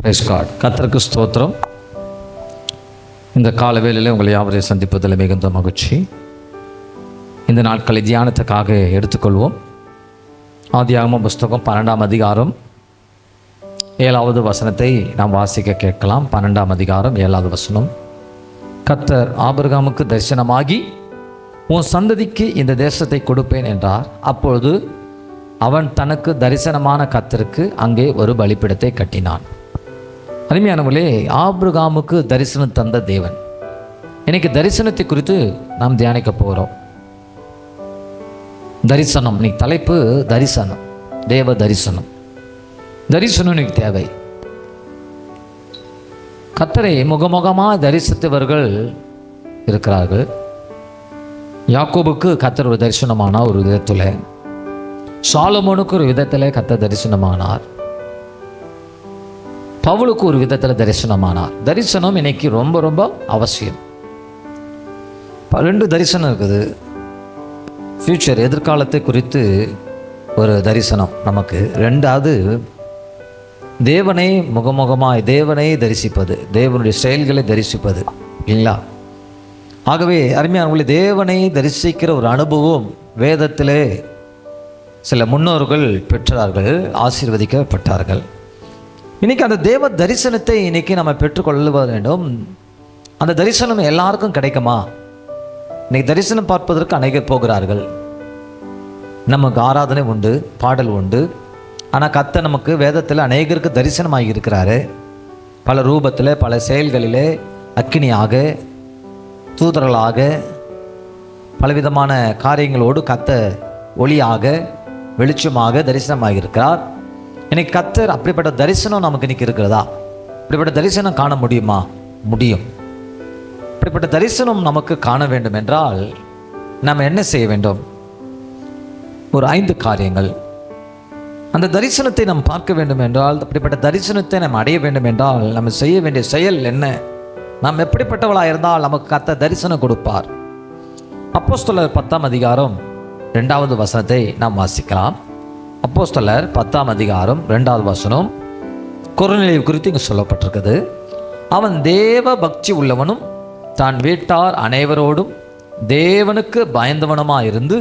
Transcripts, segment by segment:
Price God. கர்த்தருக்கு ஸ்தோத்திரம். இந்த கால வேளையில் உங்களை யாவரையும் சந்திப்பதில் மிகுந்த மகிழ்ச்சி. இந்த நாட்களை தியானத்துக்காக எடுத்துக்கொள்வோம். ஆதியாகமம் புஸ்தகம் 12ஆம் அதிகாரம் 7வது வசனத்தை நாம் வாசிக்க கேட்கலாம். 12ஆம் அதிகாரம் 7வது வசனம். கர்த்தர் ஆபிரகாமுக்கு தரிசனமாகி, உன் சந்ததிக்கு இந்த தேசத்தை கொடுப்பேன் என்றார். அப்பொழுது அவன் தனக்கு தரிசனமான கர்த்தருக்கு அங்கே ஒரு பலிபீடத்தை கட்டினான். அருமையானவர்களே, ஆபிரகாமுக்கு தரிசனம் தந்த தேவன். இன்னைக்கு தரிசனத்தை குறித்து நாம் தியானிக்க போகிறோம். தரிசனம், இன்னைக்கு தலைப்பு தரிசனம், தேவ தரிசனம். தரிசனம் இன்னைக்கு தேவை. கர்த்தரை முகமுகமாக தரிசித்தவர்கள் இருக்கிறார்கள். யாக்கோபுக்கு கர்த்தர் ஒரு தரிசனமானார் ஒரு விதத்தில். சாலமோனுக்கு ஒரு விதத்தில் கர்த்தர் தரிசனமானார். பவுலுக்கு ஒரு விதத்தில் தரிசனமானார். தரிசனம் இன்னைக்கு ரொம்ப ரொம்ப அவசியம். 2 தரிசனம் இருக்குது. ஃபியூச்சர், எதிர்காலத்தை குறித்து ஒரு தரிசனம் நமக்கு. 2வது தேவனை முகமுகமாய் தேவனை தரிசிப்பது, தேவனுடைய செயல்களை தரிசிப்பது இல்லைங்களா? ஆகவே அருமையானவர்களே, தேவனை தரிசிக்கிற ஒரு அனுபவம் வேதத்திலே சில முன்னோர்கள் பெற்றார்கள், ஆசீர்வதிக்கப்பட்டார்கள். இன்றைக்கி அந்த தேவ தரிசனத்தை இன்றைக்கி நம்ம பெற்றுக்கொள்ள வேண்டும். அந்த தரிசனம் எல்லாருக்கும் கிடைக்குமா? இன்றைக்கி தரிசனம் பார்ப்பதற்கு அநேகர் போகிறார்கள். நமக்கு ஆராதனை உண்டு, பாடல் உண்டு. ஆனால் கர்த்தர் நமக்கு வேதத்தில் அநேகருக்கு தரிசனமாகி இருக்கிறாரு. பல ரூபத்தில், பல செயல்களிலே, அக்கினியாக, தூதர்களாக, பலவிதமான காரியங்களோடு கர்த்தர் ஒளியாக, வெளிச்சமாக தரிசனமாக இருக்கிறார். இன்னைக்கு கர்த்தர் அப்படிப்பட்ட தரிசனம் நமக்கு இன்னைக்கு இருக்கிறதா? அப்படிப்பட்ட தரிசனம் காண முடியுமா? முடியும். அப்படிப்பட்ட தரிசனம் நமக்கு காண வேண்டும் என்றால் நம்ம என்ன செய்ய வேண்டும்? ஒரு 5 காரியங்கள். அந்த தரிசனத்தை நாம் பார்க்க வேண்டும் என்றால், அப்படிப்பட்ட தரிசனத்தை நாம் அடைய வேண்டும் என்றால் நம்ம செய்ய வேண்டிய செயல் என்ன? நாம் எப்படிப்பட்டவளாக இருந்தால் நமக்கு கர்த்தர் தரிசனம் கொடுப்பார்? அப்போஸ்தலர் 10ஆம் அதிகாரம் 2வது வசனத்தை நாம் வாசிக்கலாம். அப்போஸ்தலர் 10ஆம் அதிகாரம் 2வது வசனம். கொர்நேலியு குறித்து இங்கே சொல்லப்பட்டிருக்குது. அவன் தேவ பக்தி உள்ளவனும் தான் வீட்டார் அனைவரோடும் தேவனுக்கு பயந்தவனுமாக இருந்து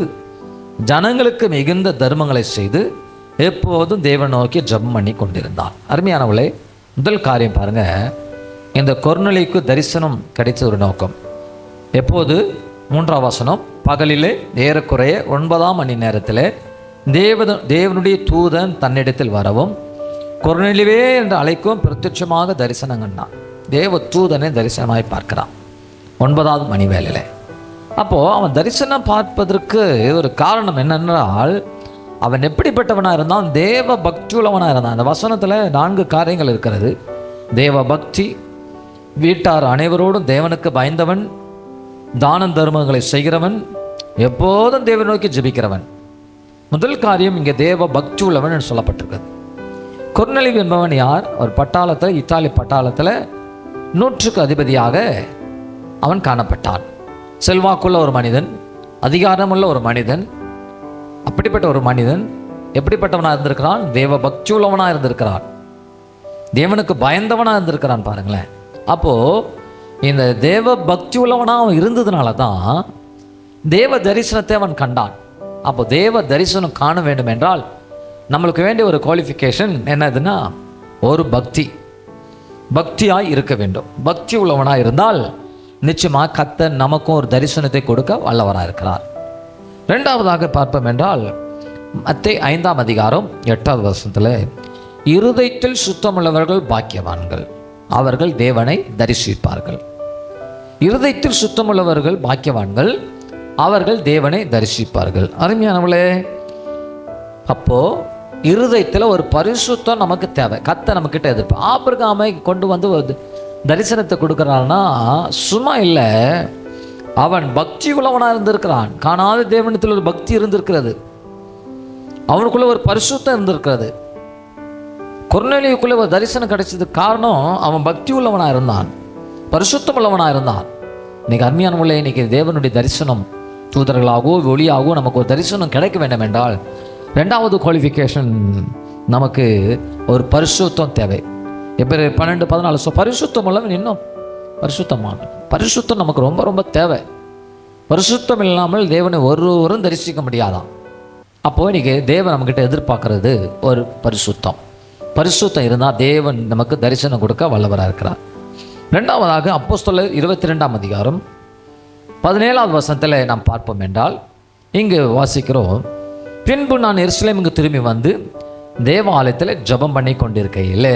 ஜனங்களுக்கு மிகுந்த தர்மங்களை செய்து எப்போதும் தேவன் நோக்கி ஜெபம் பண்ணி கொண்டிருந்தான். அருமையானவளே, முதல் காரியம் பாருங்க. இந்த கொர்நேலியுக்கு தரிசனம் கிடைச்ச ஒரு நோக்கம் எப்போது? 3ஆம் வசனம். பகலிலே ஏறக்குறைய 9ஆம் மணி நேரத்தில் தேவனுடைய தூதன் தன்னிடத்தில் வரவும் கொர்நேலியுவே என்று அழைக்கவும் பிரத்யட்சமாக தரிசனம் கண்டான். தேவ தூதனை தரிசனமாய் பார்க்கிறான் 9வது மணி வேளையில். அப்போது அவன் தரிசனம் பார்ப்பதற்கு ஒரு காரணம் என்னென்றால், அவன் எப்படிப்பட்டவனாக இருந்தான்? தேவ பக்தி உள்ளவனாக இருந்தான். அந்த வசனத்தில் 4 காரியங்கள் இருக்கிறது. தேவ பக்தி, வீட்டார் அனைவரோடும் தேவனுக்கு பயந்தவன், தான தர்மங்களை செய்கிறவன், எப்போதும் தேவனை நோக்கி ஜெபிக்கிறவன். முதல் காரியம் இங்கே தேவ பக்தி உள்ளவன் என்று சொல்லப்பட்டிருக்கிறது. கொர்நேலியு என்பவன் யார்? ஒரு பட்டாளத்தில், இத்தாலி பட்டாளத்தில் 100க்கு அதிபதியாக அவன் காணப்பட்டான். செல்வாக்குள்ள ஒரு மனிதன், அதிகாரமுள்ள ஒரு மனிதன். அப்படிப்பட்ட ஒரு மனிதன் எப்படிப்பட்டவனாக இருந்திருக்கிறான்? தேவ பக்தி உள்ளவனாக இருந்திருக்கிறான், தேவனுக்கு பயந்தவனாக இருந்திருக்கிறான். பாருங்களேன். அப்போது இந்த தேவ பக்தி உள்ளவனாக அவன் இருந்ததுனால தான் தேவ தரிசனத்தை அவன் கண்டான். அப்போ தேவ தரிசனம் காண வேண்டும் என்றால் நம்மளுக்கு வேண்டிய ஒரு குவாலிஃபிகேஷன் என்னதுன்னா, ஒரு பக்தியாய் இருக்க வேண்டும். பக்தி உள்ளவனாக இருந்தால் நிச்சயமாக கர்த்தர் நமக்கும் ஒரு தரிசனத்தை கொடுக்க வல்லவராக இருக்கிறார். 2வதாக பார்ப்போம் என்றால், மத்தேயு 5ஆம் அதிகாரம் 8வது வசனத்தில், இருதயத்தில் சுத்தமுள்ளவர்கள் பாக்கியவான்கள், அவர்கள் தேவனை தரிசிப்பார்கள். இருதயத்தில் சுத்தமுள்ளவர்கள் பாக்கியவான்கள், அவர்கள் தேவனை தரிசிப்பார்கள். அருமையானவளே, அப்போ இருதயத்தில் ஒரு பரிசுத்தம் நமக்கு தேவை. கர்த்தர் நம்மக்கிட்ட எதிர்ப்பு. ஆபிரகாமை கொண்டு வந்து தரிசனத்தை கொடுக்குறான்னா சும்மா இல்லை, அவன் பக்தி உள்ளவனாக இருந்திருக்கிறான். காணாத தேவனத்தில் ஒரு பக்தி இருந்திருக்கிறது, அவனுக்குள்ள ஒரு பரிசுத்தம் இருந்திருக்கிறது. கொர்நேலியுக்குள்ள ஒரு தரிசனம் கிடைச்சதுக்கு காரணம் அவன் பக்தி உள்ளவனாக இருந்தான், பரிசுத்தம் உள்ளவனாக இருந்தான். இன்னைக்கு அருமையானவர்களே, இன்னைக்கு தேவனுடைய தரிசனம் தூதர்களாகவோ ஒளியாகவோ நமக்கு ஒரு தரிசனம் கிடைக்க வேண்டும் என்றால் 2வது குவாலிஃபிகேஷன் நமக்கு ஒரு பரிசுத்தம் தேவை. எபிரேயர் 12:14. பரிசுத்தம் உள்ளவன் இன்னும் பரிசுத்தமான. பரிசுத்தம் நமக்கு ரொம்ப ரொம்ப தேவை. பரிசுத்தம் இல்லாமல் தேவனை ஒருவரும் தரிசிக்க முடியாதான். அப்போது இன்றைக்கி தேவன் நம்மக்கிட்ட எதிர்பார்க்கறது ஒரு பரிசுத்தம். பரிசுத்தம் இருந்தால் தேவன் நமக்கு தரிசனம் கொடுக்க வல்லவராக இருக்கிறார். ரெண்டாவதாக அப்போஸ்தலர் 22ஆம் அதிகாரம் 17வது வசனத்தில் நாம் பார்ப்போம் என்றால், இங்கு வாசிக்கிறோம், பின்பு நான் எருசலேமுக்கு திரும்பி வந்து தேவாலயத்தில் ஜெபம் பண்ணி கொண்டிருக்கையில்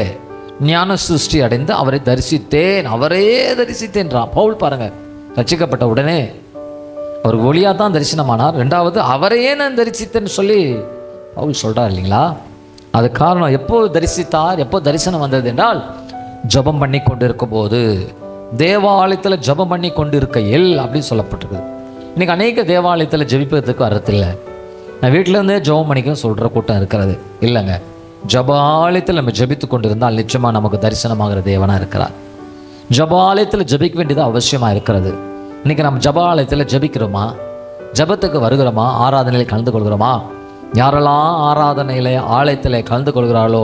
ஞான சிருஷ்டி அடைந்து அவரை தரிசித்தேன். அவரே தரிசித்தேன்றான் பவுல். பாருங்கள், ரட்சிக்கப்பட்ட உடனே அவர் ஒளியாக தான் தரிசனமானார். ரெண்டாவது அவரையே நான் தரிசித்தேன்னு சொல்லி பவுல் சொல்கிறார் இல்லைங்களா. அது காரணம், எப்போ தரிசித்தார், எப்போ தரிசனம் வந்தது என்றால் ஜெபம் பண்ணி கொண்டு இருக்கும் போது, தேவாலயத்தில் ஜெபம் பண்ணி கொண்டு இருக்கையில் அப்படின்னு சொல்லப்பட்டிருக்குது. இன்றைக்கி அநேக தேவாலயத்தில் ஜெபிப்பதற்கு வரதில்லை. நான் வீட்டிலேருந்தே ஜெபம் பண்ணிக்கும் சொல்கிற கூட்டம் இருக்கிறது இல்லைங்க. ஜெபாலயத்தில் நம்ம ஜெபித்து கொண்டு இருந்தால் நிச்சயமாக நமக்கு தரிசனமாகிற தேவனாக இருக்கிறார். ஜெபாலயத்தில் ஜெபிக்க வேண்டியது அவசியமாக இருக்கிறது. இன்றைக்கி நம்ம ஜெபாலயத்தில் ஜெபிக்கிறோமா? ஜெபத்துக்கு வருகிறோமா? ஆராதனையில் கலந்து கொள்கிறோமா? யாரெல்லாம் ஆராதனையில் ஆலயத்தில் கலந்து கொள்கிறார்களோ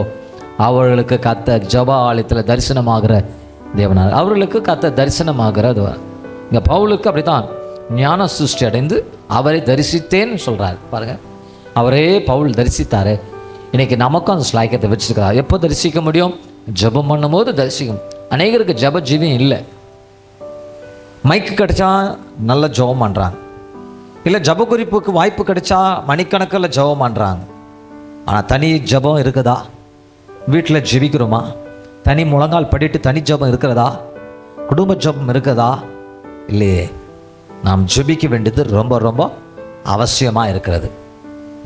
அவர்களுக்கு கர்த்தர் ஜெப ஆலயத்தில் தரிசனமாகிற தேவனார். அவர்களுக்கு கர்த்தர் தரிசனமாகிற இங்கே பவுலுக்கு அப்படி தான் ஞான சிருஷ்டி அடைந்து அவரை தரிசித்தேன்னு சொல்கிறார். பாருங்கள், அவரே பவுல் தரிசித்தார். இன்றைக்கி நமக்கும் அந்த ஸ்லாக்கியத்தை வச்சுருக்கிறார். எப்போ தரிசிக்க முடியும்? ஜெபம் பண்ணும்போது தரிசிக்கும். அநேகருக்கு ஜெப ஜீவியம் இல்லை. மைக்கு கிடைச்சா நல்ல ஜெபம் பண்ணுறாங்க, இல்லை ஜெப குறிப்புக்கு வாய்ப்பு கிடைச்சா மணிக்கணக்கில் ஜெபம் பண்ணுறாங்க. ஆனால் தனி ஜெபம் இருக்குதா? வீட்டில் ஜெபிக்கிறோமா? தனி முழங்கால் படிட்டு தனி ஜெபம் இருக்கிறதா? குடும்ப ஜெபம் இருக்குதா? இல்லையே. நாம் ஜெபிக்க வேண்டியது ரொம்ப ரொம்ப அவசியமாக இருக்கிறது.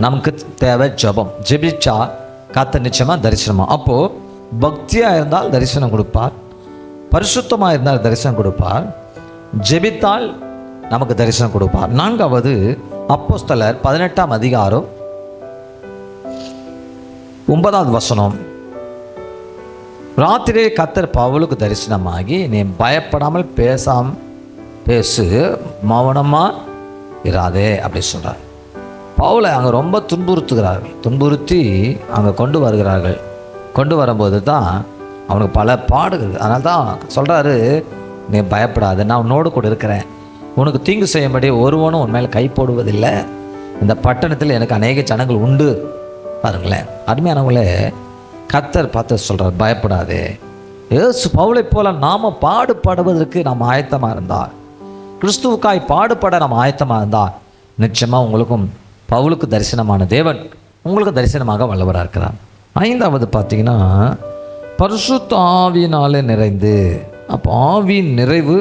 நமக்கு தேவை ஜெபம். ஜெபிச்சா கர்த்தர் நிச்சயமாக தரிசனமாக. அப்போது பக்தியாக இருந்தால் தரிசனம் கொடுப்பார், பரிசுத்தமாக இருந்தால் தரிசனம் கொடுப்பார், ஜெபித்தால் நமக்கு தரிசனம் கொடுப்பார். நான்காவது, அப்போஸ்தலர் 18ஆம் அதிகாரம் 9வது வசனம். ராத்திரியே கர்த்தர் பவுலுக்கு தரிசனமாகி, நீ பயப்படாமல் பேசு, மௌனமாக இராதே அப்படி சொல்கிறார். பவுலை அங்கே ரொம்ப துன்புறுத்தி அங்கே கொண்டு வருகிறார்கள். கொண்டு வரும்போது தான் அவனுக்கு பல பாடுகள். அதனால தான் சொல்கிறாரு, நீ பயப்படாது, நான் உன்னோடு கூட இருக்கிறேன், உனக்கு தீங்கு செய்யும்படி ஒருவனும் உன் மேலே கை போடுவதில்லை, இந்த பட்டணத்தில் எனக்கு அநேக ஜனங்கள் உண்டு. பாருங்களேன், அருமையானவங்களே, கர்த்தர் பார்த்து சொல்கிறார், பயப்படாதே. இயேசு பவுலை போல நாம் பாடுபடுவதற்கு நாம் ஆயத்தமாக இருந்தால், கிறிஸ்துவுக்காய் பாடுபட நாம் ஆயத்தமாக இருந்தால், நிச்சயமாக உங்களுக்கும் பவுலுக்கு தரிசனமான தேவன் உங்களுக்கு தரிசனமாக வல்லவராக இருக்கிறார். ஐந்தாவது பார்த்தீங்கன்னா, பரிசுத்த ஆவியினாலே நிறைந்து. அப்போ ஆவியின் நிறைவு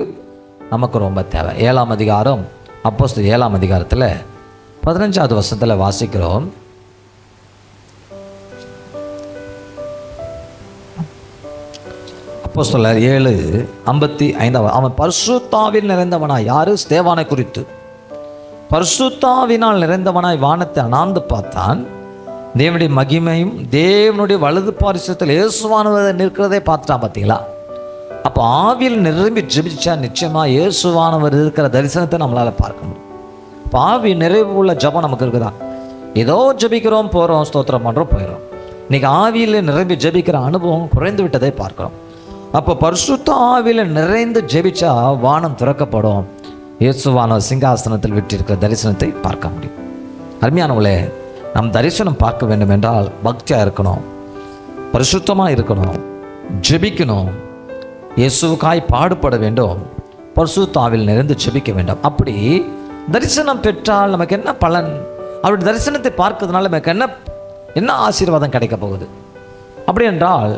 நமக்கு ரொம்ப தேவை. 7ஆம் அதிகாரம் அப்போஸ்தலர் 7ஆம் அதிகாரத்தில் 15வது வசனத்தில் வாசிக்கிறோம், அப்போஸ்தலர் 7:55. அவன் பரிசுத்தாவில் நிறைந்தவனாய், யாரு? ஸ்தேவானை குறித்து. பரிசுத்தாவினால் நிறைந்தவனாய் வானத்தை அண்ணாந்து பார்த்தான், தேவனுடைய மகிமையும் தேவனுடைய வலது பாரிசத்தில் இயேசுவானவர் நிற்கிறதே பார்த்துட்டான். பார்த்தீங்களா? அப்போ ஆவியில் நிரம்பி ஜெபிச்சா நிச்சயமாக இயேசுவானவர் இருக்கிற தரிசனத்தை நம்மளால் பார்க்க முடியும். இப்போ ஆவி நிறைவு உள்ள ஜபம் நமக்கு இருக்குதா? ஏதோ ஜபிக்கிறோம், போகிறோம், ஸ்தோத்திரம் பண்ணுறோம், போயிடும். இன்றைக்கி ஆவியில் நிரம்பி ஜபிக்கிற அனுபவம் குறைந்து விட்டதை பார்க்குறோம். அப்போ பரிசுத்த ஆவியில் நிறைந்து ஜெபிச்சா வானம் திறக்கப்படும், இயேசுவான சிங்காசனத்தில் விட்டிருக்கிற தரிசனத்தை பார்க்க முடியும். அருமையானவளே, நம் தரிசனம் பார்க்க வேண்டும் என்றால் பக்தியாக இருக்கணும், பரிசுத்தமாக இருக்கணும், ஜெபிக்கணும், இயேசுவுக்காய் பாடுபட வேண்டும், பரிசுத்த ஆவியில் நிறைந்து ஜெபிக்க வேண்டும். அப்படி தரிசனம் பெற்றால் நமக்கு என்ன பலன்? அவருடைய தரிசனத்தை பார்க்கறதுனால நமக்கு என்ன ஆசீர்வாதம் கிடைக்க போகுது? அப்படி என்றால்,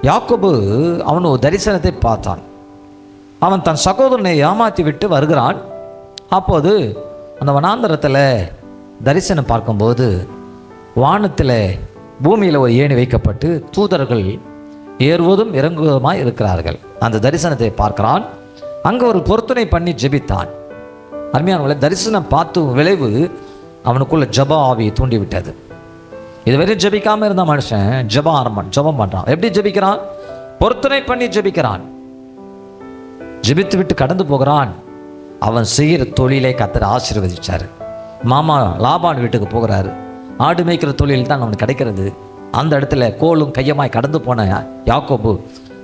யாக்கோபு அவன் ஒரு தரிசனத்தை பார்த்தான். அவன் தன் சகோதரனை ஏமாற்றி விட்டு வருகிறான். அப்போது அந்த வனாந்தரத்தில் தரிசனம் பார்க்கும்போது வானத்தில் பூமியில் ஒரு ஏணி வைக்கப்பட்டு தூதர்கள் ஏறுவதும் இறங்குவதுமாய் இருக்கிறார்கள். அந்த தரிசனத்தை பார்க்கிறான். அங்கே ஒரு பொருத்தனை பண்ணி ஜெபித்தான். அருமையானவர்களே, தரிசனம் பார்த்து விளைவு அவனுக்குள்ள ஜப ஆவியை தூண்டிவிட்டது. இதுவரை ஜெபிக்காமல் இருந்த மனுஷன் ஜெபம் பண்ணுறான். எப்படி ஜெபிக்கிறான்? பொருத்தனை பண்ணி ஜெபிக்கிறான். ஜெபித்து விட்டு கடந்து போகிறான். அவன் செய்கிற தொழிலை கர்த்தர் ஆசீர்வதிச்சார். மாமா லாபான் வீட்டுக்கு போகிறாரு. ஆடு மேய்க்கிற தொழில் தான் அவனுக்கு கிடைக்கிறது. அந்த இடத்துல கோலும் கையமாய் கடந்து போன யாக்கோபு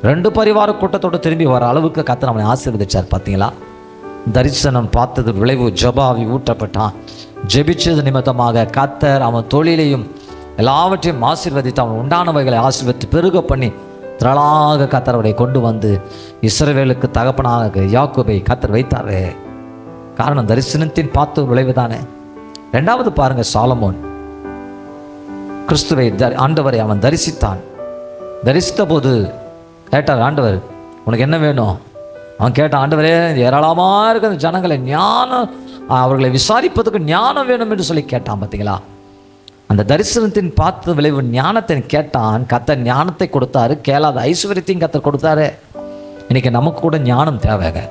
2 பரிவார கூட்டத்தோடு திரும்பி வர அளவுக்கு கர்த்தர் அவனை ஆசீர்வதிச்சார். பார்த்தீங்களா? தரிசனம் பார்த்தது விளைவு ஜெபாவி ஊட்டப்பட்டான். ஜெபிச்சது நிமித்தமாக கர்த்தர் அவன் தொழிலையும் எல்லாவற்றையும் ஆசீர்வதித்து அவன் உண்டானவைகளை ஆசீர்வதித்து பெருக பண்ணி திரளாக கர்த்தர் அவரை கொண்டு வந்து இஸ்ரவேலுக்கு தகப்பனாக யாக்கோபை கர்த்தர் வைத்தாரு. காரணம் தரிசனத்தின் பார்த்த விளைவு தானே. 2வது பாருங்க, சாலமோன் கிறிஸ்துவை ஆண்டவரை அவன் தரிசித்தான். தரிசித்த போது கேட்டார், ஆண்டவர் உனக்கு என்ன வேணும்? அவன் கேட்டான், ஆண்டவரே ஏராளமாக இருக்கிற ஜனங்களை ஞானம், அவர்களை விசாரிப்பதற்கு ஞானம் வேணும் என்று சொல்லி கேட்டான். பார்த்தீங்களா? அந்த தரிசனத்தின் பார்த்த விளைவு ஞானத்தை கேட்டான். கர்த்தர் ஞானத்தை கொடுத்தாரு. கேளாத ஐஸ்வர்யத்தையும் கர்த்தர் கொடுத்தாரு. இன்னைக்கு நமக்கு கூட ஞானம் தேவைங்க.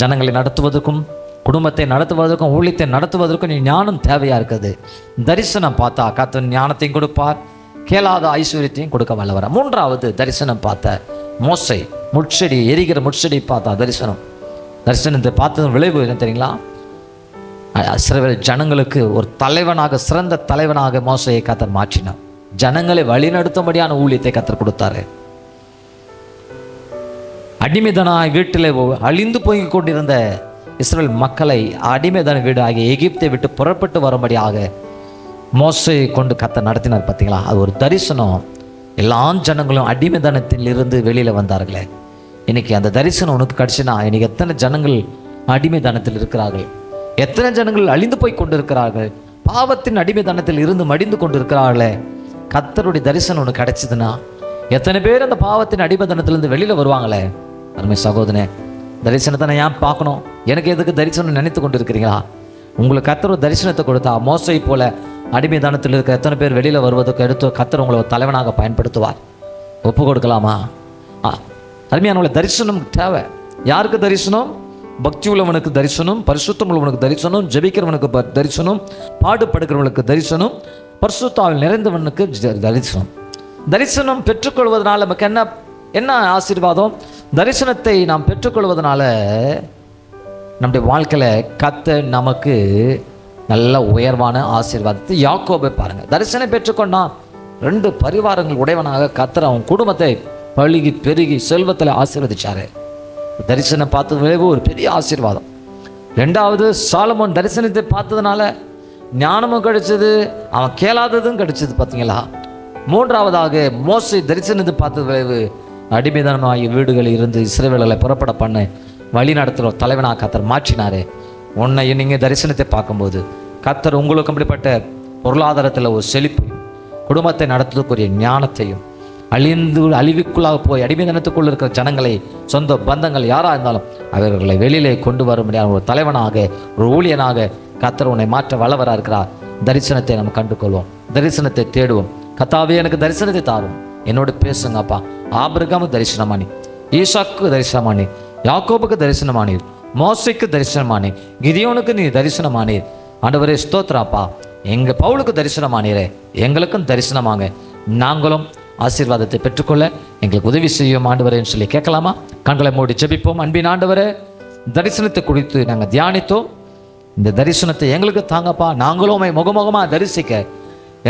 ஜனங்களை நடத்துவதற்கும் குடும்பத்தை நடத்துவதற்கும் ஊழியத்தை நடத்துவதற்கும் நீ ஞானம் தேவையாக இருக்குது. தரிசனம் பார்த்தா கர்த்தர் ஞானத்தையும் கொடுப்பார், கேளாத ஐஸ்வர்யத்தையும் கொடுக்க வல்லவர். 3வது தரிசனம் பார்த்த மோசே, முட்செடி, எரிகிற முட்செடி பார்த்தா தரிசனத்தை பார்த்தது விளைவு என்ன தெரியுங்களா? இஸ்ரவேல் ஜனங்களுக்கு ஒரு தலைவனாக, சிறந்த தலைவனாக மோசையை கர்த்தர் மாற்றினார். ஜனங்களை வழிநடத்தும்படியான ஊழியத்தை கர்த்தர் கொடுத்தாரு. அடிமைதனாய் வீட்டில் அழிந்து போய் கொண்டிருந்த இஸ்ரவேல் மக்களை அடிமைதன வீடு ஆகிய எகிப்தை விட்டு புறப்பட்டு வரும்படியாக மோசையை கொண்டு கர்த்தர் நடத்தினார். பார்த்தீங்களா? அது ஒரு தரிசனம். எல்லா ஜனங்களும் அடிமைதனத்தில் இருந்து வெளியில் வந்தார்களே. இன்னைக்கு அந்த தரிசனம் உனக்கு கிடச்சினா, இன்னைக்கு எத்தனை ஜனங்கள் அடிமைதனத்தில் இருக்கிறார்கள், எத்தனை ஜனங்கள் அழிந்து போய் கொண்டிருக்கிறார்கள், பாவத்தின் அடிமைதனத்தில் இருந்து மடிந்து கொண்டிருக்கிறார்களே. கர்த்தருடைய தரிசனம் உனக்கு கிடைச்சதுன்னா எத்தனை பேர் அந்த பாவத்தின் அடிமைதனத்திலிருந்து வெளியில் வருவாங்களே. அருமை சகோதரனே, தரிசனத்தை நான் ஏன் பார்க்கணும்? எனக்கு எதுக்கு தரிசனம் நினைத்து கொண்டு இருக்கிறீங்களா? உங்களுக்கு கர்த்தர் ஒரு தரிசனத்தை கொடுத்தா மோசை போல அடிமைதானத்தில் இருக்க எத்தனை பேர் வெளியில் வருவதற்கு எடுத்து கர்த்தர் உங்களை ஒரு தலைவனாக பயன்படுத்துவார். ஒப்பு கொடுக்கலாமா? அருமையானவங்கள, தரிசனம் தேவை. யாருக்கு தரிசனம்? பக்தி உள்ளவனுக்கு தரிசனம், பரிசுத்தம் உள்ளவனுக்கு தரிசனம், ஜெபிக்கிறவனுக்கு தரிசனம், பாடுபடுக்கிறவனுக்கு தரிசனம், பரிசுத்தாவில் நிறைந்தவனுக்கு தரிசனம். தரிசனம் பெற்றுக்கொள்வதனால நமக்கு என்ன ஆசீர்வாதம்? தரிசனத்தை நாம் பெற்றுக்கொள்வதனால நம்முடைய வாழ்க்கையில் கர்த்தர் நமக்கு நல்ல உயர்வான ஆசீர்வாதத்தை. யாக்கோபை பாருங்க, தரிசனம் பெற்றுக்கொண்டான். 2 பரிவாரங்கள் உடையவனாக கர்த்தர் அவன் குடும்பத்தை பழுகி பெருகி செல்வத்தில் ஆசீர்வதிச்சாரு. தரிசனம் பார்த்தது விளைவு ஒரு பெரிய ஆசீர்வாதம். 2வது சாலமோன் தரிசனத்தை பார்த்ததுனால ஞானமும் கிடைச்சது, அவன் கேளாததும் கிடைச்சது. பார்த்தீங்களா? 3வதாக மோசே தரிசனத்தை பார்த்தது விளைவு அடிமைதனமாகிய வீடுகளில் இருந்து இஸ்ரவேலை புறப்பட பண்ண வழி நடத்துகிற தலைவனாக கர்த்தர் மாற்றினாரே. உன்னை நீங்கள் தரிசனத்தை பார்க்கும்போது கர்த்தர் உங்களுக்கு அப்படிப்பட்ட பொருளாதாரத்தில் ஒரு செழிப்பையும், குடும்பத்தை நடத்துவதற்குரிய ஞானத்தையும், அழிவுக்குள்ளாக போய் அடிமைதனத்துக்குள்ள இருக்கிற ஜனங்களை, சொந்த பந்தங்கள் யாராக இருந்தாலும் அவர்களை வெளியிலே கொண்டு வர முடியாத ஒரு தலைவனாக, ஒரு ஊழியனாக கர்த்தர் உன்னை மாற்ற வல்லவராக இருக்கிறார். தரிசனத்தை நம்ம கண்டுகொள்வோம், தரிசனத்தை தேடுவோம். கர்த்தாவே எனக்கு தரிசனத்தை தாரும், என்னோடு பேசுங்கப்பா. ஆபிரகாமுக்கு தரிசனமானி, ஈசாக்கு தரிசனமானி, யாக்கோபுக்கு தரிசனமானீர், மோசைக்கு தரிசனமானீர், கிதியோனுக்கு நீ தரிசனமானீர். ஆண்டவரே ஸ்தோத்திராப்பா. எங்கள் பவுலுக்கு தரிசனமானீரே, எங்களுக்கும் தரிசனமாங்க. நாங்களும் ஆசீர்வாதத்தை பெற்றுக்கொள்ள எங்களுக்கு உதவி செய்யும் ஆண்டவரேன்னு சொல்லி கேட்கலாமா? கண்களை மூடி ஜெபிப்போம். அன்பின் ஆண்டவரே, தரிசனத்தை குறித்து நாங்கள் தியானித்தோம். இந்த தரிசனத்தை எங்களுக்கு தாங்கப்பா. நாங்களும் முகமுகமாக தரிசிக்க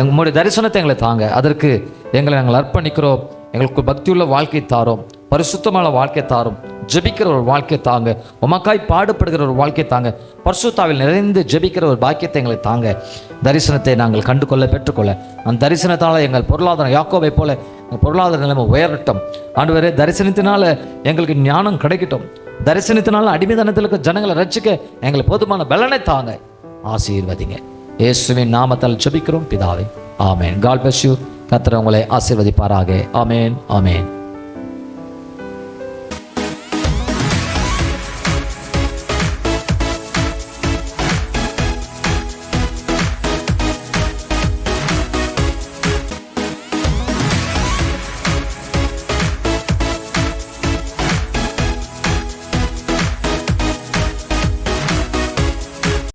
எங்களுடைய தரிசனத்தை எங்களை தாங்க. அதற்கு எங்களை நாங்கள் அர்ப்பணிக்கிறோம். எங்களுக்கு பக்தியுள்ள வாழ்க்கை தாரோம், பரிசுத்தமான வாழ்க்கை தாரும், ஜெபிக்கிற ஒரு வாழ்க்கை தாங்க, உமக்காய் பாடுபடுகிற ஒரு வாழ்க்கை தாங்க, பரிசுத்தாவில் நிறைந்து ஜெபிக்கிற ஒரு பாக்கியத்தை எங்களை தாங்க. தரிசனத்தை நாங்கள் கண்டுகொள்ள பெற்றுக்கொள்ள அந்த தரிசனத்தால் எங்கள் பொருளாதாரம் யாக்கோபை போல எங்கள் பொருளாதார நிலைமை உயரட்டும். ஆண்டவரே, தரிசனத்தினால எங்களுக்கு ஞானம் கிடைக்கட்டும். தரிசனத்தினால அடிமைதனத்திற்கு ஜனங்களை ரட்சிக்க எங்களுக்கு போதுமான பலனை தாங்க. ஆசீர்வதிங்க. இயேசுவின் நாமத்தால் ஜெபிக்கிறோம் பிதாவே, ஆமேன். God bless you. கர்த்தர் உங்களை ஆசீர்வதிப்பாராக. ஆமேன், ஆமேன்.